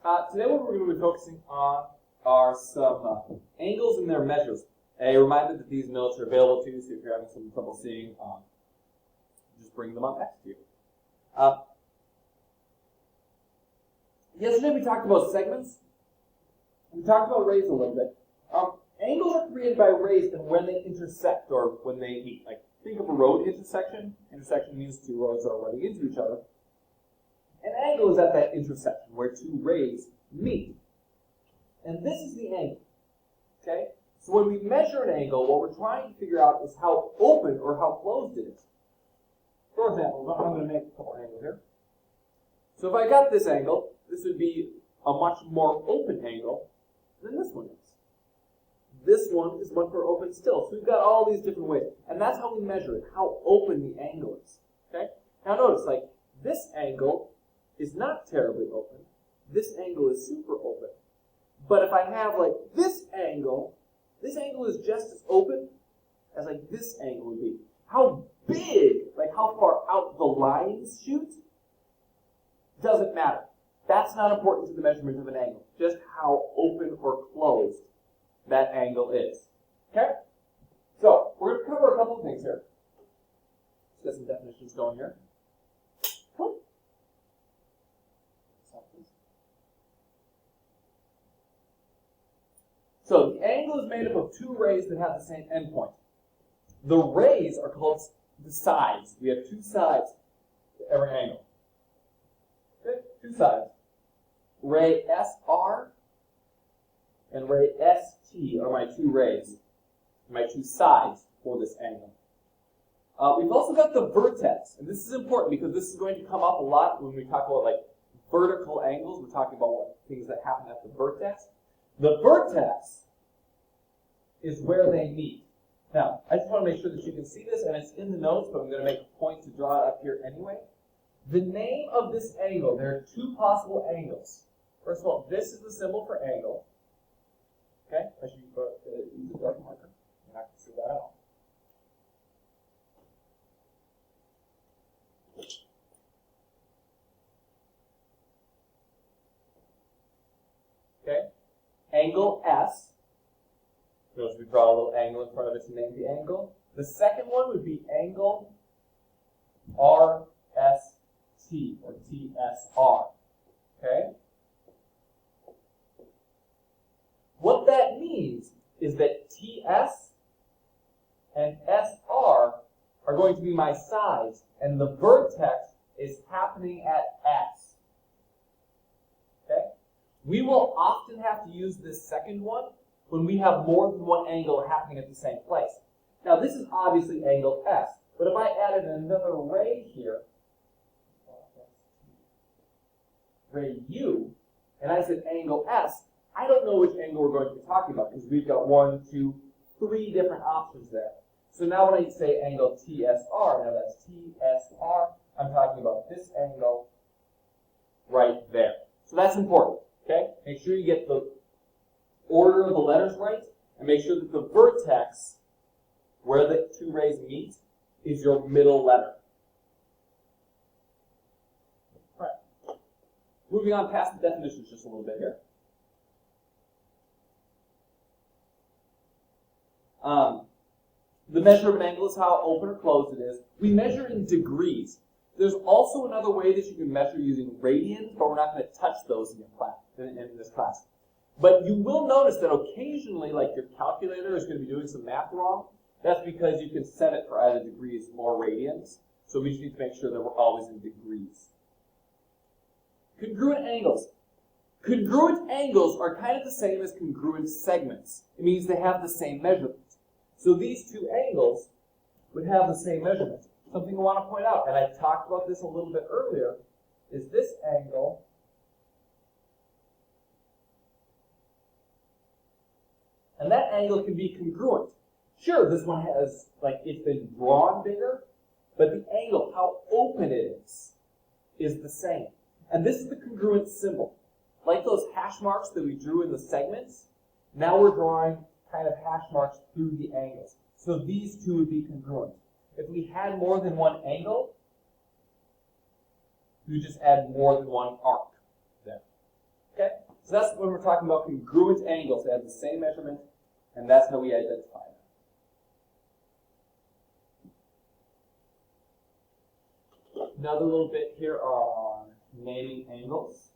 Today what we're going to be focusing on are some angles and their measures. A reminder that these notes are available to you, so if you're having some trouble seeing, just bring them up next to you. Yesterday we talked about segments. We talked about rays a little bit. Angles are created by rays and when they intersect or when they meet. Like, think of a road intersection. Intersection means two roads are running into each other. An angle is at that intersection where two rays meet. And this is the angle. Okay? So when we measure an angle, what we're trying to figure out is how open or how closed it is. For example, I'm going to make a couple angles here. So if I got this angle, this would be a much more open angle than this one is. This one is much more open still. So we've got all these different ways. And that's how we measure it, how open the angle is. Okay? Now notice, like, this angle is not terribly open. This angle is super open. But if I have, like, this angle is just as open as, like, this angle would be. How big, like how far out the lines shoot, doesn't matter. That's not important to the measurement of an angle. Just how open or closed that angle is. Okay? So, we're going to cover a couple of things here. Let's get some definitions going here. Cool. So, the angle is made up of two rays that have the same endpoint. The rays are called the sides. We have two sides to every angle. Okay? Two sides. Ray SR and ray ST are my two rays, my two sides for this angle. We've also got the vertex, and this is important because this is going to come up a lot when we talk about like vertical angles. We're talking about what things that happen at the vertex. The vertex is where they meet. Now, I just want to make sure that you can see this, and it's in the notes, but I'm going to make a point to draw it up here anyway. The name of this angle, there are two possible angles. First of all, this is the symbol for angle. Okay? I should use a dark marker. You're not going to see that at all. Okay? Angle S. Notice we draw a little angle in front of it to name the angle. The second one would be angle RST or TSR. Okay? What that means is that TS and SR are going to be my sides, and the vertex is happening at S. Okay? We will often have to use this second one when we have more than one angle happening at the same place. Now, this is obviously angle S, but if I added another ray here, ray U, and I said angle S, I don't know which angle we're going to be talking about because we've got 1, 2, 3 different options there. So now when I say angle TSR, now that's TSR, I'm talking about this angle right there. So that's important, okay? Make sure you get the order of the letters right, and make sure that the vertex, where the two rays meet, is your middle letter. All right. Moving on past the definitions just a little bit here. The measure of an angle is how open or closed it is. We measure in degrees. There's also another way that you can measure using radians, but we're not going to touch those in this class. But you will notice that occasionally, like your calculator is going to be doing some math wrong. That's because you can set it for either degrees or radians. So we just need to make sure that we're always in degrees. Congruent angles. Congruent angles are kind of the same as congruent segments. It means they have the same measurement. So these two angles would have the same measurement. Something I want to point out, and I talked about this a little bit earlier, is this angle and that angle can be congruent. Sure, this one has, like, it's been drawn bigger, but the angle, how open it is the same. And this is the congruent symbol. Like those hash marks that we drew in the segments, now we're drawing kind of hash marks through the angles. So these two would be congruent. If we had more than one angle, we would just add more than one arc there. Okay? So that's when we're talking about congruent angles. They have the same measurement, and that's how we identify them. Another little bit here on naming angles.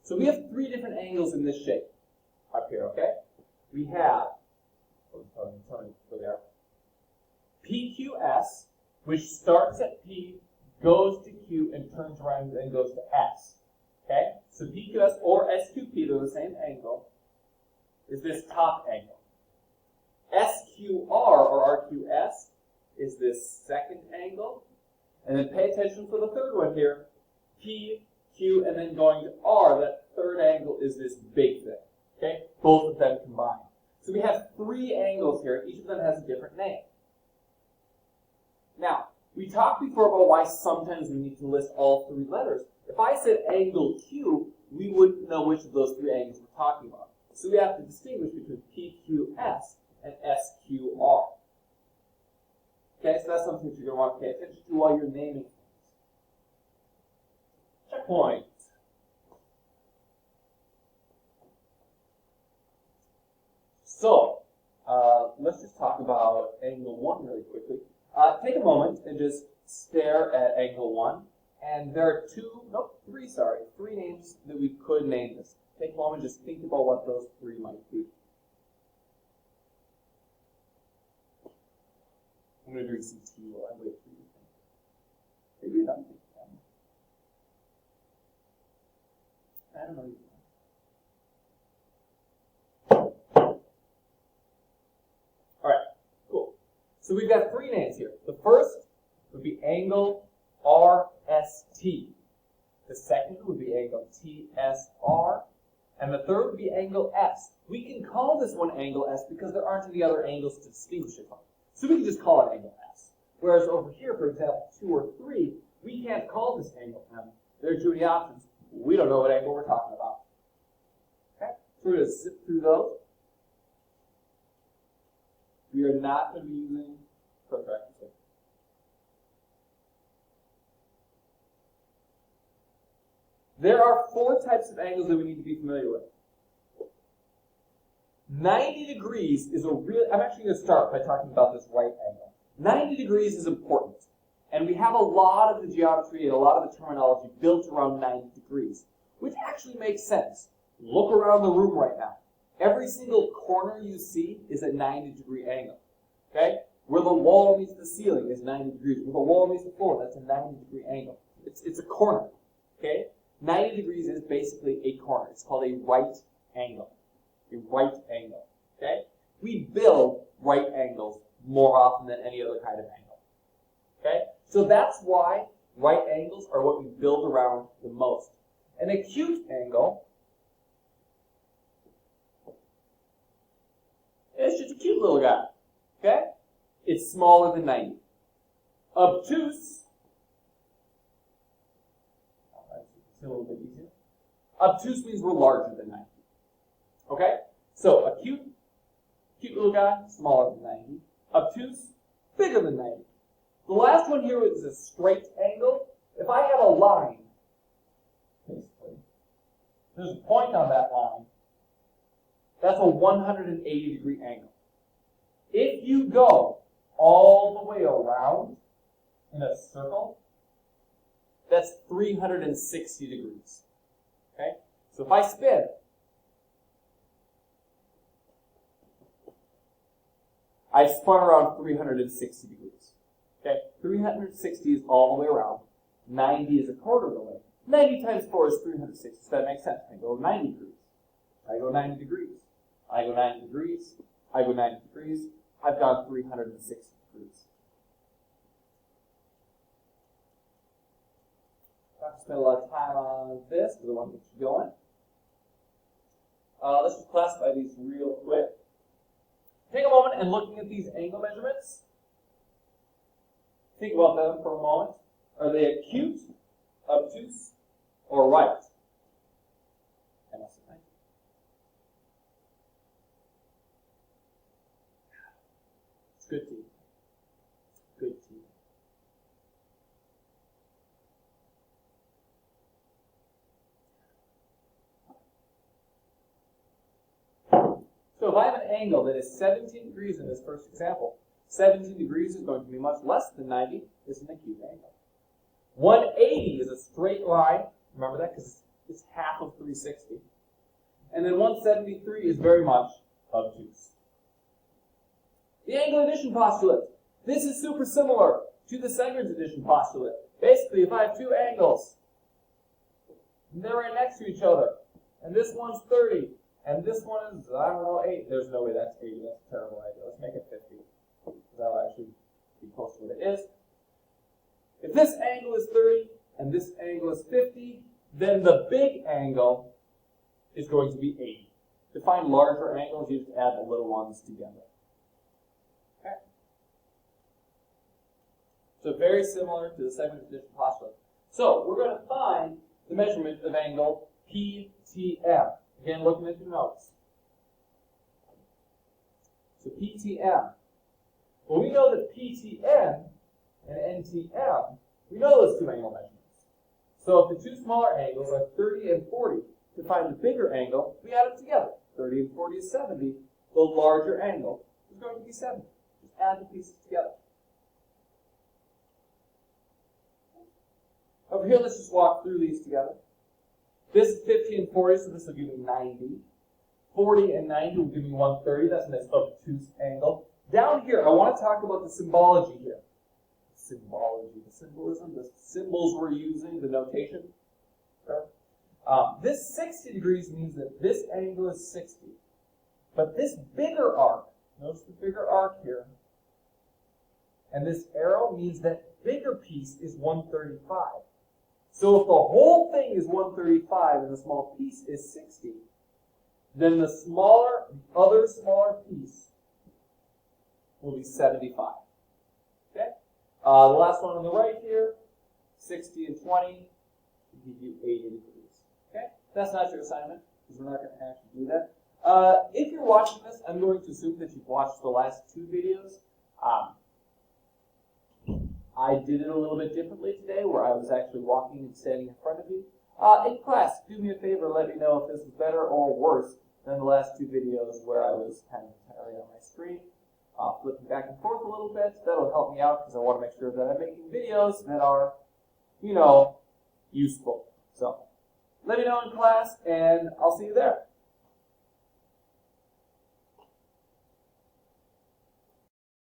So we have three different angles in this shape up here, okay? We have, tell me where they are. PQS, which starts at P, goes to Q, and turns around and goes to S. Okay? So PQS or SQP, they're the same angle, is this top angle. SQR or RQS is this second angle. And then pay attention for the third one here. P, Q, and then going to R, that third angle is this big thing. Okay? Both of them combined. So we have three angles here. Each of them has a different name. Now, we talked before about why sometimes we need to list all three letters. If I said angle Q, we wouldn't know which of those three angles we're talking about. So we have to distinguish between PQS and SQR. Okay, so that's something that you're going to want to pay attention to while you're naming things. Checkpoint. So, let's just talk about angle 1 really quickly. Take a moment and just stare at angle 1. And there are three names that we could name this. Take a moment and just think about what those three might be. I'm going to drink some tea while I wait for you. Maybe not. I don't know. Alright, cool. So we've got three names here. The first would be angle RST. The second would be angle TSR. And the third would be angle S. We can call this one angle S because there aren't any other angles to distinguish it from. So we can just call it angle S. Whereas over here, for example, 2 or 3, we can't call this angle M. There are too many options. We don't know what angle we're talking about. Okay? So we're going to zip through those. We are not going to be using protractors here. There are 4 types of angles that we need to be familiar with. 90 degrees is a real... I'm actually going to start by talking about this right angle. 90 degrees is important. And we have a lot of the geometry and a lot of the terminology built around 90 degrees, which actually makes sense. Look around the room right now. Every single corner you see is a 90-degree angle. Okay? Where the wall meets the ceiling is 90 degrees. Where the wall meets the floor, that's a 90-degree angle. It's a corner. Okay? 90 degrees is basically a corner. It's called a right angle. A right angle. Okay? We build right angles more often than any other kind of angle. Okay? So that's why right angles are what we build around the most. An acute angle is just a cute little guy. Okay? It's smaller than 90. Obtuse, it's a little bit easier. Obtuse means we're larger than 90. Okay? So acute little guy, smaller than 90. Obtuse, bigger than 90. The last one here is a straight angle. If I have a line, basically, there's a point on that line, that's a 180-degree angle. If you go all the way around in a circle, that's 360 degrees. Okay? So if I spin, I spun around 360 degrees. Okay? 360 is all the way around. 90 is a quarter of the way. 90 times 4 is 360. So that makes sense. I go 90 degrees. I go 90 degrees. I go 90 degrees. I go 90 degrees. I've gone 360 degrees. I'm not going to spend a lot of time on this because I want to get you going. Let's just classify these real quick. Take a moment and looking at these angle measurements. Think about them for a moment. Are they acute, obtuse, or right? It's good to you. Good to you. if I have an angle that is 17 degrees in this first example, 17 degrees is going to be much less than 90. This is an acute angle. 180 is a straight line. Remember that because it's half of 360. And then 173 is very much obtuse. The angle addition postulate. This is super similar to the segment addition postulate. Basically, if I have two angles, and they're right next to each other, and this one's 30, and this one is, I don't know, 8. There's no way that's 80. That's a terrible idea. Let's make it 50. That'll actually be close to what it is. If this angle is 30 and this angle is 50, then the big angle is going to be 80. To find larger angles, you just add the little ones together. Okay? So very similar to the segment addition postulate. So we're going to find the measurement of angle PTM. Again, looking at your notes. So PTM. Well, we know that PTN and NTM, we know those two angle measurements. So if the two smaller angles are 30 and 40, to find the bigger angle, we add them together. 30 and 40 is 70. The larger angle is going to be 70. Just add the pieces together. Over here, let's just walk through these together. This is 50 and 40, so this will give me 90. 40 and 90 will give me 130. That's a nice obtuse angle. Down here, I want to talk about the symbology here. Symbology, the symbolism, the symbols we're using, the notation. This 60 degrees means that this angle is 60. But this bigger arc, notice the bigger arc here, and this arrow means that bigger piece is 135. So if the whole thing is 135 and the small piece is 60, then the other smaller piece will be 75. Okay? The last one on the right here, 60 and 20, will give you 80 degrees. Okay? That's not your assignment, because we're not going to actually do that. If you're watching this, I'm going to assume that you've watched the last two videos. I did it a little bit differently today, where I was actually walking and standing in front of you. In class, do me a favor, let me know if this is better or worse than the last two videos where I was kind of entirely on my screen, flipping back and forth a little bit. That'll help me out because I want to make sure that I'm making videos that are, useful. So, let me know in class, and I'll see you there.